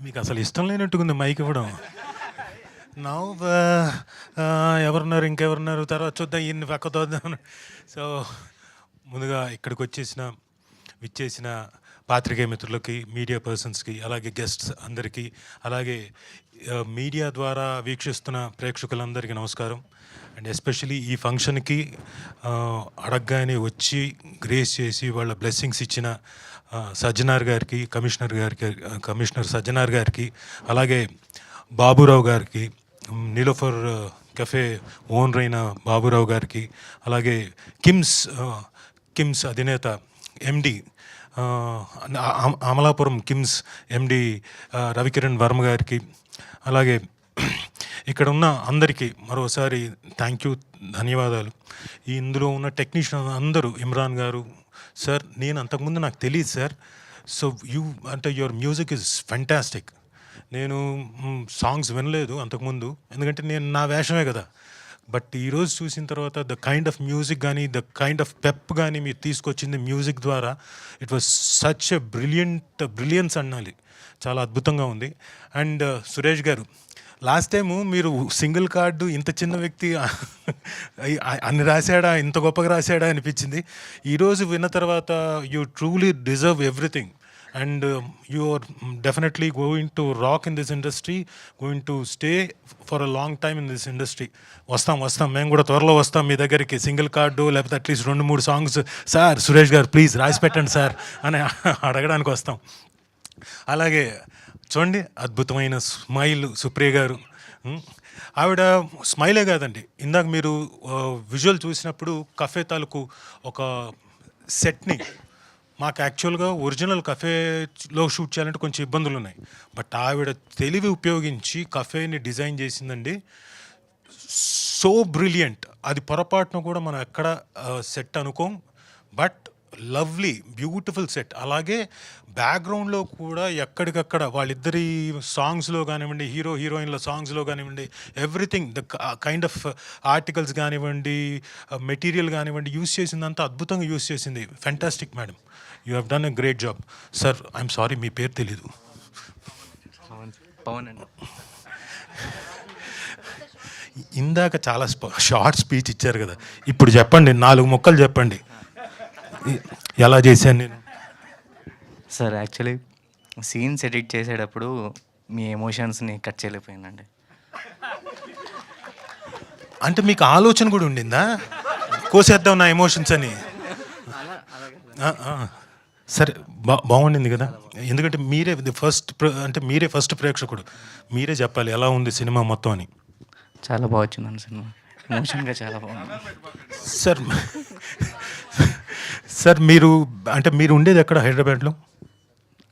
మీకు అసలు ఇష్టం లేనట్టుకుంది మైక్ ఇవ్వడం. నవ్వు ఎవరున్నారు, ఇంకెవరున్నారు, తర్వాత చూద్దాం, ఈయన్ని పక్క తోద్దాం. సో ముందుగా ఇక్కడికి విచ్చేసిన పాత్రికేయ మిత్రులకి, మీడియా పర్సన్స్కి, అలాగే గెస్ట్స్ అందరికీ, అలాగే మీడియా ద్వారా వీక్షిస్తున్న ప్రేక్షకులందరికీ నమస్కారం. అండ్ ఎస్పెషలీ ఈ ఫంక్షన్కి అడగగానే వచ్చి గ్రేస్ చేసి వాళ్ళ బ్లెస్సింగ్స్ ఇచ్చిన సజ్జనార్ గారికి, కమిషనర్ సజ్జనార్ గారికి, అలాగే బాబురావు గారికి, నీలోఫర్ కెఫే ఓనర్ అయిన బాబురావు గారికి, అలాగే కిమ్స్ అధినేత ఎండి అమలాపురం కిమ్స్ ఎండి రవికిరణ్ వర్మ గారికి, అలాగే ఇక్కడ ఉన్న అందరికీ మరోసారి థ్యాంక్ యూ, ధన్యవాదాలు. ఇందులో ఉన్న టెక్నీషియన్ అందరూ, ఇమ్రాన్ గారు సార్, నేను అంతకుముందు నాకు తెలియదు sir. So your music is fantastic. నేను సాంగ్స్ వినలేదు అంతకుముందు, ఎందుకంటే నేను నా వేషమే కదా. బట్ ఈరోజు చూసిన తర్వాత ద కైండ్ ఆఫ్ మ్యూజిక్ కానీ, ద కైండ్ ఆఫ్ పెప్ కానీ మీరు తీసుకొచ్చింది మ్యూజిక్ ద్వారా, it was such a brilliance అనాలి. చాలా అద్భుతంగా ఉంది. అండ్ సురేష్ గారు, లాస్ట్ టైము మీరు సింగిల్ కార్డు ఇంత చిన్న వ్యక్తి అన్ని రాశాడా, ఇంత గొప్పగా రాశాడా అనిపించింది. ఈరోజు విన్న తర్వాత you truly deserve everything. And you are definitely going to rock in this industry, going to stay for a long time in this industry. వస్తాం, మేము కూడా త్వరలో వస్తాం మీ దగ్గరికి. సింగిల్ కార్డు లేకపోతే అట్లీస్ట్ 2-3 సాంగ్స్, సార్ సురేష్ గారు ప్లీజ్ రాసి పెట్టండి సార్ అని అడగడానికి వస్తాం. అలాగే చూడండి, అద్భుతమైన స్మైల్ సుప్రియ గారు. ఆవిడ స్మైలే కాదండి, ఇందాక మీరు విజువల్ చూసినప్పుడు కఫే తాలూకు ఒక సెట్ని, మాకు యాక్చువల్గా ఒరిజినల్ కఫేలో షూట్ చేయాలంటే కొంచెం ఇబ్బందులు ఉన్నాయి. బట్ ఆవిడ తెలివి ఉపయోగించి కఫేని డిజైన్ చేసిందండి. So brilliant. అది పొరపాటున కూడా మనం ఎక్కడ సెట్ అనుకోం, బట్ లవ్లీ బ్యూటిఫుల్ సెట్. అలాగే బ్యాక్గ్రౌండ్లో కూడా ఎక్కడికక్కడ వాళ్ళిద్దరి సాంగ్స్లో కానివ్వండి, హీరోయిన్ల సాంగ్స్లో కానివ్వండి, everything, the kind of articles కానివ్వండి, మెటీరియల్ కానివ్వండి, యూస్ చేసిందంతా అద్భుతంగా యూస్ చేసింది. Fantastic madam, you have done a great job. Sir I'm sorry, మీ పేరు తెలీదు. పవన్ అండి. ఇందాక చాలా షార్ట్ స్పీచ్ ఇచ్చారు కదా, ఇప్పుడు చెప్పండి, 4 ముక్కలు చెప్పండి, ఎలా చేశాను నేను. సార్ యాక్చువల్లీ సీన్స్ ఎడిట్ చేసేటప్పుడు మీ ఎమోషన్స్ని కట్ చేయలేకపోయానండి. అంటే మీకు ఆలోచన కూడా ఉండిందా, కోసేద్దాం నా ఎమోషన్స్ అని? సరే, బాగుండింది కదా. ఎందుకంటే మీరే ఫస్ట్ ప్రేక్షకుడు, మీరే చెప్పాలి ఎలా ఉంది సినిమా మొత్తం అని. చాలా బాగా వచ్చిందండి సినిమా, ఎమోషన్గా చాలా బాగుంది. సార్ మీరు ఉండేది ఎక్కడ? హైదరాబాద్లో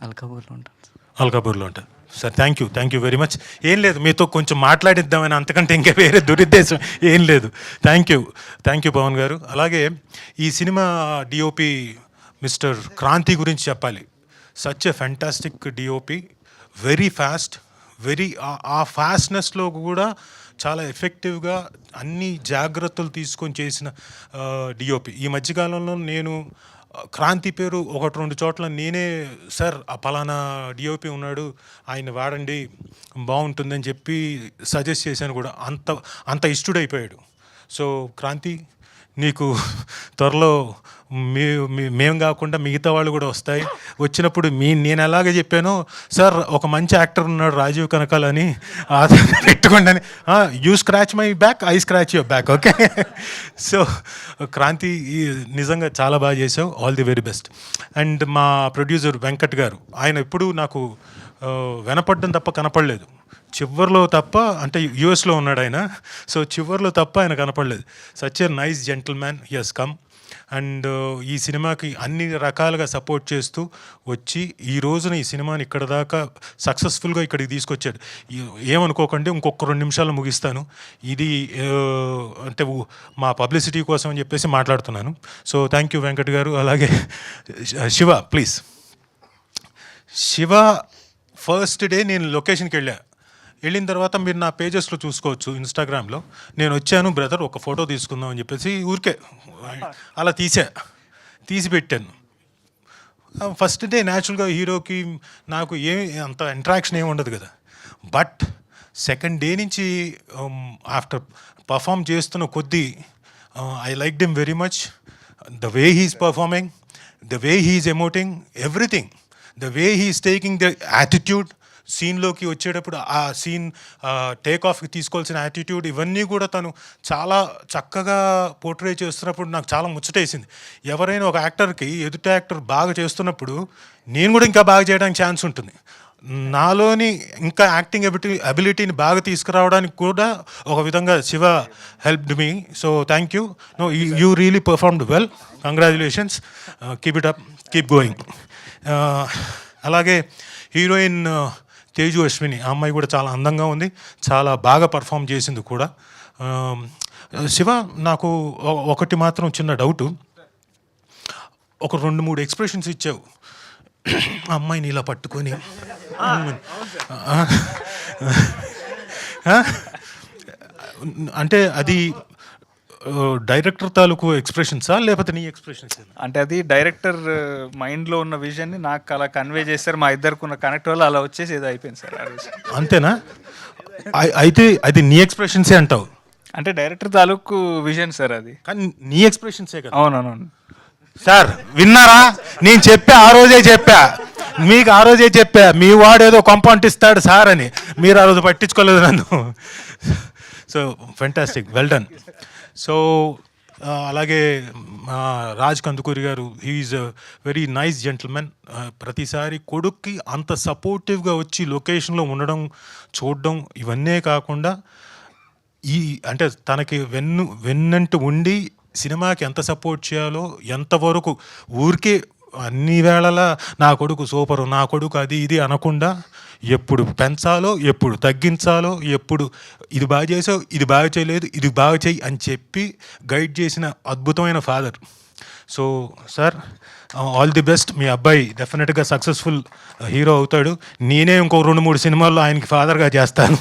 అల్కాపూర్లో ఉంటాను. అల్కాపూర్లో ఉంటారు. Sir thank you very much. ఏం లేదు, మీతో కొంచెం మాట్లాడిద్దామని, అంతకంటే ఇంకా వేరే దురుద్దేశం ఏం లేదు. థ్యాంక్ యూ పవన్ గారు. అలాగే ఈ సినిమా డిఓపి మిస్టర్ క్రాంతి గురించి చెప్పాలి. Such a fantastic DOP, very fast, ఆ ఫాస్ట్నెస్లో కూడా చాలా ఎఫెక్టివ్గా అన్ని జాగ్రత్తలు తీసుకొని చేసిన డిఓపి. ఈ మధ్యకాలంలో నేను క్రాంతి పేరు 1-2 చోట్ల నేనే, సార్ ఆ పలానా డిఓపి ఉన్నాడు, ఆయన వాడండి బాగుంటుందని చెప్పి సజెస్ట్ చేశాను కూడా. అంత ఇష్టడైపోయాడు. సో క్రాంతి, నీకు త్వరలో మేము కాకుండా మిగతా వాళ్ళు కూడా వస్తాయి. వచ్చినప్పుడు నేను ఎలాగే చెప్పానో, సార్ ఒక మంచి యాక్టర్ ఉన్నాడు రాజీవ్ కనకాల్ అని, పెట్టుకోండి అని. You scratch my back, I scratch your back, okay? So Kranthi, నిజంగా చాలా బాగా చేసావు, all the very best. And మా ప్రొడ్యూసర్ వెంకట్ గారు, ఆయన ఎప్పుడు నాకు వినపడడం తప్ప కనపడలేదు. చివర్లో తప్ప, అంటే యూఎస్లో ఉన్నాడు ఆయన, సో చివర్లో తప్ప ఆయన కనపడలేదు. Such a nice gentleman, he has come. And ఈ సినిమాకి అన్ని రకాలుగా సపోర్ట్ చేస్తూ వచ్చి ఈ రోజున ఈ సినిమాని ఇక్కడ దాకా సక్సెస్ఫుల్గా ఇక్కడికి తీసుకొచ్చాడు. ఏమనుకోకండి, ఇంకొక 2 నిమిషాలు ముగిస్తాను. ఇది అంటే మా పబ్లిసిటీ కోసం అని చెప్పేసి మాట్లాడుతున్నాను. సో థ్యాంక్ యూ వెంకట్ గారు. అలాగే Shiva, please. Shiva first day నేను లొకేషన్కి వెళ్ళిన తర్వాత మీరు నా పేజెస్లో చూసుకోవచ్చు, ఇన్స్టాగ్రామ్లో. నేను వచ్చాను బ్రదర్, ఒక ఫోటో తీసుకుందాం అని చెప్పేసి ఊరికే అలా తీసి పెట్టాను. ఫస్ట్ డే న్యాచురల్గా హీరోకి నాకు అంత ఇంటరాక్షన్ ఏమి ఉండదు కదా. బట్ సెకండ్ డే నుంచి ఆఫ్టర్ పర్ఫామ్ చేస్తున్న కొద్దీ I like them very much. The way he's performing, the way he's emoting, everything, the way he's taking the attitude, సీన్లోకి వచ్చేటప్పుడు ఆ సీన్ టేక్ ఆఫ్కి తీసుకోవాల్సిన యాటిట్యూడ్, ఇవన్నీ కూడా తను చాలా చక్కగా పోర్ట్రే చేస్తున్నప్పుడు నాకు చాలా ముచ్చటేసింది. ఎవరైనా ఒక యాక్టర్కి ఎదుటి యాక్టర్ బాగా చేస్తున్నప్పుడు నేను కూడా ఇంకా బాగా చేయడానికి ఛాన్స్ ఉంటుంది. నాలోని ఇంకా యాక్టింగ్ అబిలిటీని బాగా తీసుకురావడానికి కూడా ఒక విధంగా Shiva helped me. So thank you. No, you really performed well. Congratulations. Keep it up, keep going. అలాగే హీరోయిన్ తేజు అశ్విని, ఆ అమ్మాయి కూడా చాలా అందంగా ఉంది, చాలా బాగా పర్ఫామ్ చేసింది కూడా. శివ, నాకు ఒకటి మాత్రం చిన్న డౌటు. ఒక 2-3 ఎక్స్ప్రెషన్స్ ఇచ్చావు అమ్మాయిని ఇలా పట్టుకొని, అంటే అది డైరెక్టర్ తాలూకు ఎక్స్ప్రెషన్సా లేకపోతే నీ ఎక్స్ప్రెషన్స్? అంటే అది డైరెక్టర్ మైండ్లో ఉన్న విజన్ని నాకు అలా కన్వే చేస్తారు. మా ఇద్దరికి ఉన్న కనెక్ట్ వల్ల అలా వచ్చేసి ఏదో అయిపోయింది సార్ ఆ రోజు. అంతేనా? అయితే అది నీ ఎక్స్ప్రెషన్సే అంటావు? అంటే డైరెక్టర్ తాలూకు విజన్ సార్ అది. కానీ నీ ఎక్స్ప్రెషన్సే కదా. అవునవును సార్, విన్నారా? నేను చెప్పా, ఆ రోజే చెప్పా మీకు, ఆ రోజే చెప్పా మీ వాడు ఏదో కొంప అంటిస్తాడు సార్ అని. మీరు ఆ రోజు పట్టించుకోలేదు నన్ను. So fantastic, well done. So అలాగే రాజ్ కందుకూరి గారు, he's a very nice gentlemen. ప్రతిసారి కొడుక్కి అంత సపోర్టివ్గా వచ్చి లొకేషన్లో ఉండడం, చూడడం, ఇవన్నీ కాకుండా అంటే తనకి వెన్నంటూ ఉండి సినిమాకి ఎంత సపోర్ట్ చేయాలో, ఎంతవరకు ఊరికే అన్ని వేళలా నా కొడుకు సూపరు, నా కొడుకు అది ఇది అనకుండా ఎప్పుడు పెంచాలో, ఎప్పుడు తగ్గించాలో, ఎప్పుడు ఇది బాగా చేసావు, ఇది బాగా చేయలేదు, ఇది బాగా చెయ్యి అని చెప్పి గైడ్ చేసిన అద్భుతమైన father. So sir, all the best. మీ అబ్బాయి డెఫినెట్గా సక్సెస్ఫుల్ హీరో అవుతాడు. నేనే ఇంకో 2-3 సినిమాల్లో ఆయనకి ఫాదర్గా చేస్తాను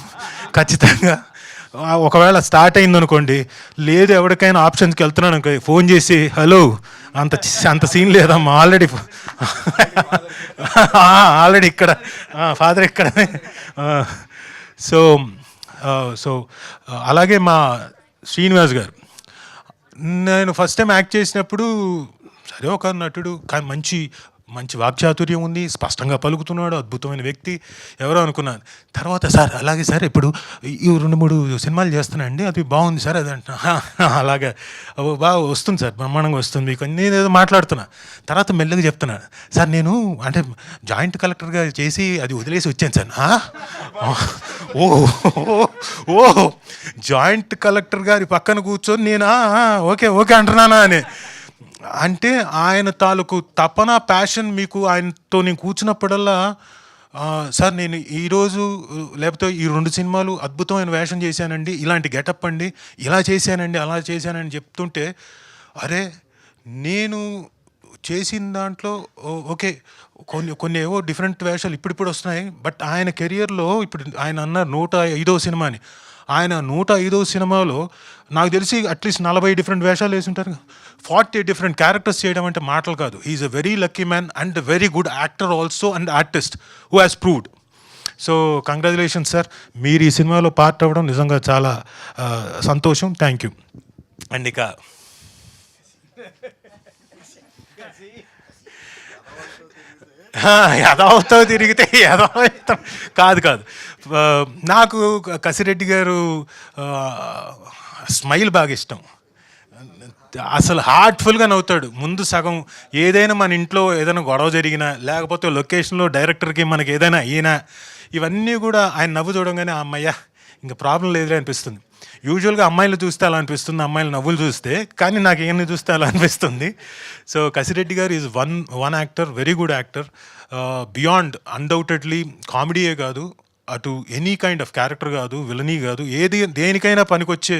ఖచ్చితంగా. ఒకవేళ స్టార్ట్ అయిందనుకోండి, లేదు ఎవరికైనా ఆప్షన్స్కి వెళ్తున్నాను అనుకో, ఫోన్ చేసి హలో అంత సీన్ లేదమ్మా, ఆల్రెడీ ఇక్కడ ఫాదర్ ఇక్కడనే. సో అలాగే మా శ్రీనివాస్ గారు, నేను ఫస్ట్ టైం యాక్ట్ చేసినప్పుడు సరే ఒక నటుడు, కానీ మంచి వాక్చాతుర్యం ఉంది, స్పష్టంగా పలుకుతున్నాడు, అద్భుతమైన వ్యక్తి, ఎవరో అనుకున్నాను. తర్వాత సార్ అలాగే సార్ ఇప్పుడు ఈ 2-3 సినిమాలు చేస్తున్నానండి, అది బాగుంది సార్, అది అంటున్నా. అలాగే బాగా వస్తుంది సార్, బ్రహ్మాండంగా వస్తుంది మీకు, నేను ఏదో మాట్లాడుతున్నా. తర్వాత మెల్లగా చెప్తున్నాను, సార్ నేను అంటే జాయింట్ కలెక్టర్గా చేసి అది వదిలేసి వచ్చాను సార్. ఓ జాయింట్ కలెక్టర్ గారి పక్కన కూర్చొని నేను ఓకే ఓకే అంటున్నానా అని. అంటే ఆయన తాలూకు తపన, ప్యాషన్ మీకు ఆయనతో నేను కూర్చున్నప్పుడల్లా, సార్ నేను ఈరోజు లేకపోతే ఈ 2 సినిమాలు అద్భుతమైన వేషం చేశానండి, ఇలాంటి గెటప్ అండి, ఇలా చేశానండి, అలా చేశానని చెప్తుంటే, అరే నేను చేసిన దాంట్లో ఓకే కొన్ని ఏవో డిఫరెంట్ వేషాలు ఇప్పుడు వస్తున్నాయి. బట్ ఆయన కెరియర్లో ఇప్పుడు ఆయన అన్న 105వ సినిమా అని, ఆయన 105వ సినిమాలో నాకు తెలిసి అట్లీస్ట్ 40 డిఫరెంట్ వేషాలు వేసి ఉంటారు, 40 డిఫరెంట్ క్యారెక్టర్స్ చేయడం అంటే మాటలు కాదు. He's a very lucky man and very good actor also and artist who has proved. So congratulations sir, మీరు ఈ సినిమాలో పార్ట్ అవ్వడం నిజంగా చాలా సంతోషం. Thank you. అండ్ ఇక ఎదవుతావు తిరిగితే ఎదవుతాం కాదు, నాకు కసిరెడ్డి గారు స్మైల్ బాగా ఇష్టం. అసలు హార్ట్ఫుల్గా నవ్వుతాడు. ముందు సగం ఏదైనా మన ఇంట్లో ఏదైనా గొడవ జరిగినా, లేకపోతే లొకేషన్లో డైరెక్టర్కి మనకి ఏదైనా అయినా, ఇవన్నీ కూడా ఆయన నవ్వు చూడంగానే అమ్మయ్య ఇంకా ప్రాబ్లం లేదులే అనిపిస్తుంది. యూజువల్గా అమ్మాయిలు చూస్తే అలా అనిపిస్తుంది, అమ్మాయిలు నవ్వులు చూస్తే, కానీ నాకు ఏమని చూస్తే అలా అనిపిస్తుంది. సో కసిరెడ్డి గారు is one actor, very good actor, beyond undoubtedly. కామెడీయే కాదు, అటు ఎనీ కైండ్ ఆఫ్ క్యారెక్టర్ కాదు, విలనీ కాదు, దేనికైనా పనికొచ్చే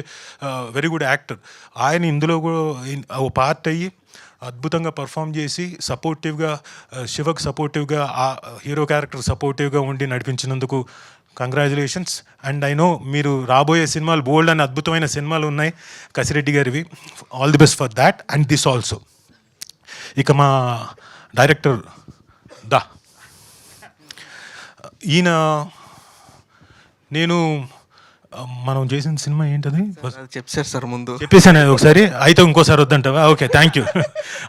వెరీ గుడ్ యాక్టర్. ఆయన ఇందులో కూడా ఓ పార్ట్ అయ్యి అద్భుతంగా పర్ఫామ్ చేసి సపోర్టివ్గా, శివకు సపోర్టివ్గా, ఆ హీరో క్యారెక్టర్ సపోర్టివ్గా ఉండి నడిపించినందుకు కంగ్రాచులేషన్స్. అండ్ ఐ నో మీరు రాబోయే సినిమాలు బోల్డ్ అని అద్భుతమైన సినిమాలు ఉన్నాయి కసిరెడ్డి గారివి. All the best for that and this also. ఇక మా డైరెక్టర్ ఈయన నేను మనం చేసిన సినిమా ఏంటది చెప్పారు సార్ ముందు. చెప్పేసాను అది ఒకసారి, అయితే ఇంకోసారి వద్దంటావా? Okay, thank you.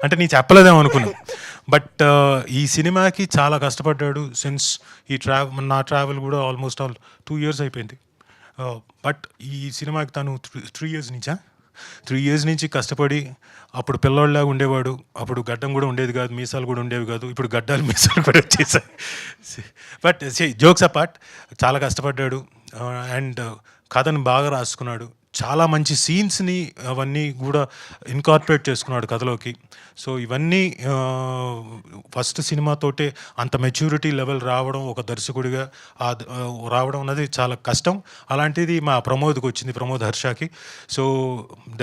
అంటే నీ చెప్పలేదేమో అనుకున్నాను. బట్ ఈ సినిమాకి చాలా కష్టపడ్డాడు. సిన్స్ ఈ నా ట్రావెల్ కూడా ఆల్మోస్ట్ 2 years అయిపోయింది. బట్ ఈ సినిమాకి తను 3 years నుంచా 3 years నుంచి కష్టపడి, అప్పుడు పిల్లోళ్ళలాగా ఉండేవాడు, అప్పుడు గడ్డం కూడా ఉండేది కాదు, మీసాలు కూడా ఉండేవి కాదు, ఇప్పుడు గడ్డాలు మీసాలు కూడా వచ్చేసాయి. బట్ జోక్స్ అపార్ట్, చాలా కష్టపడ్డాడు అండ్ కథను బాగా రాసుకున్నాడు. చాలా మంచి సీన్స్ని అవన్నీ కూడా ఇన్కార్పొరేట్ చేసుకున్నాడు కథలోకి. సో ఇవన్నీ ఫస్ట్ సినిమాతోటే అంత మెచ్యూరిటీ లెవెల్ రావడం, ఒక దర్శకుడిగా రావడం అన్నది చాలా కష్టం. అలాంటిది మా ప్రమోద్కి వచ్చింది, ప్రమోద్ హర్షకి. సో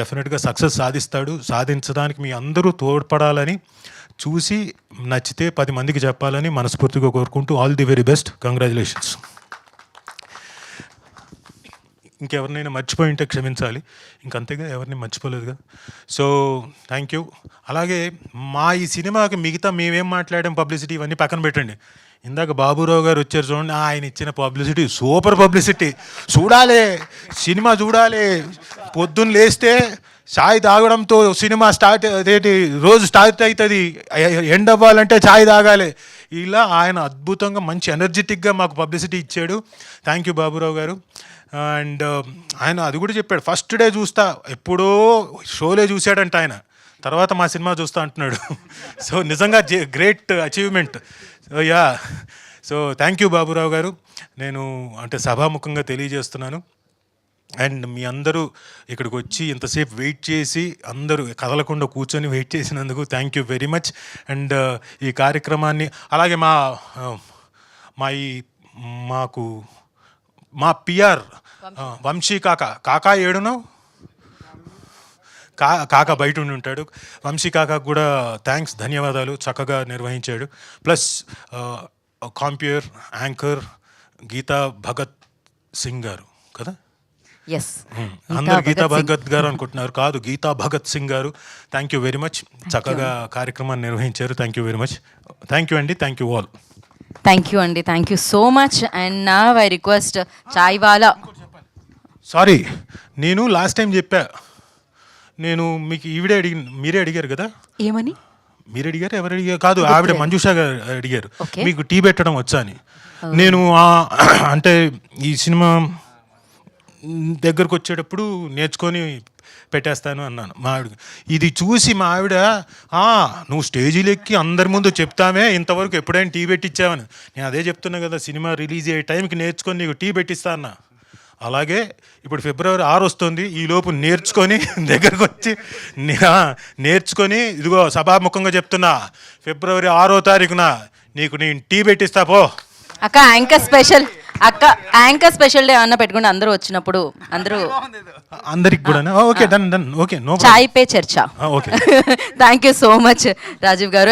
డెఫినెట్గా సక్సెస్ సాధిస్తాడు. సాధించడానికి మీ అందరూ తోడ్పడాలని, చూసి నచ్చితే 10 మందికి చెప్పాలని మనస్ఫూర్తిగా కోరుకుంటూ all the very best, congratulations. ఇంకెవరినైనా మర్చిపోయి ఉంటే క్షమించాలి, ఇంకంతేగా, ఎవరిని మర్చిపోలేదుగా. So thank you. అలాగే మా ఈ సినిమాకి మిగతా మేమేం మాట్లాడాం, పబ్లిసిటీ ఇవన్నీ పక్కన పెట్టండి. ఇందాక బాబురావు గారు వచ్చారు చూడండి, ఆయన ఇచ్చిన పబ్లిసిటీ సూపర్ పబ్లిసిటీ. చూడాలి, సినిమా చూడాలి. పొద్దున్న లేస్తే చాయ్ తాగడంతో సినిమా స్టార్ట్, అదేంటి రోజు స్టార్ట్ అవుతుంది. ఎండ్ అవ్వాలంటే చాయ్ తాగాలి. ఇలా ఆయన అద్భుతంగా మంచి ఎనర్జెటిక్గా మాకు పబ్లిసిటీ ఇచ్చాడు. థ్యాంక్ యూ బాబురావు గారు. అండ్ ఆయన అది కూడా చెప్పాడు, ఫస్ట్ డే చూస్తా, ఎప్పుడో షోలే చూశాడంట ఆయన, తర్వాత మా సినిమా చూస్తా అంటున్నాడు. సో నిజంగా great achievement. So yeah, so thank you Baburao గారు. నేను అంటే సభాముఖంగా తెలియజేస్తున్నాను. అండ్ మీ అందరూ ఇక్కడికి వచ్చి ఇంతసేపు వెయిట్ చేసి, అందరూ కదలకుండా కూర్చొని వెయిట్ చేసినందుకు thank you very much. And ఈ కార్యక్రమాన్ని అలాగే మా పిఆర్ వంశీ కాకా ఏడును కాకా బయట ఉండి ఉంటాడు. వంశీ కాకాకు కూడా థ్యాంక్స్, ధన్యవాదాలు, చక్కగా నిర్వహించాడు. ప్లస్ కాంప్యూర్ యాంకర్ గీతా భగత్ సింగ్ గారు కదా, అందరు గీతా భగత్ గారు అనుకుంటున్నారు, కాదు, గీతా భగత్ సింగ్ గారు. థ్యాంక్ యూ వెరీ మచ్, చక్కగా కార్యక్రమాన్ని నిర్వహించారు. Thank you very much. Thank you అండి, thank you all. Thank you అండి, thank you so much. And నా I request chai wala. Sorry, నేను లాస్ట్ టైం చెప్పా, నేను మీకు మీరే అడిగారు కదా. ఏమని? మీరు అడిగారు, ఎవరు అడిగారు? కాదు, ఆవిడ మంజుషా గారు అడిగారు, మీకు టీ పెట్టడం వచ్చా అని. నేను అంటే ఈ సినిమా దగ్గరకు వచ్చేటప్పుడు నేర్చుకొని పెట్టేస్తాను అన్నాను మా ఆవిడ. ఇది చూసి మా ఆవిడ, నువ్వు స్టేజీలు ఎక్కి అందరి ముందు చెప్తామే, ఇంతవరకు ఎప్పుడైనా టీ పెట్టించావని. నేను అదే చెప్తున్నా కదా, సినిమా రిలీజ్ అయ్యే టైంకి నేర్చుకొని నీకు టీ పెట్టిస్తా అన్నా. అలాగే ఇప్పుడు February 6 వస్తుంది, ఈలోపు నేర్చుకొని దగ్గరకు వచ్చి నేర్చుకొని, ఇదిగో సభాముఖంగా చెప్తున్నా, February 6వ తారీఖున నీకు నేను టీ పెట్టిస్తా పో. అక్క యాంకర్ స్పెషల్ డే అన్న పెట్టుకుంటే అందరూ వచ్చినప్పుడు అందరికి కూడా ఓకే, డన్, ఓకే, నో చాయ్ పే చర్చ. Okay. Thank you so much Rajeev గారు.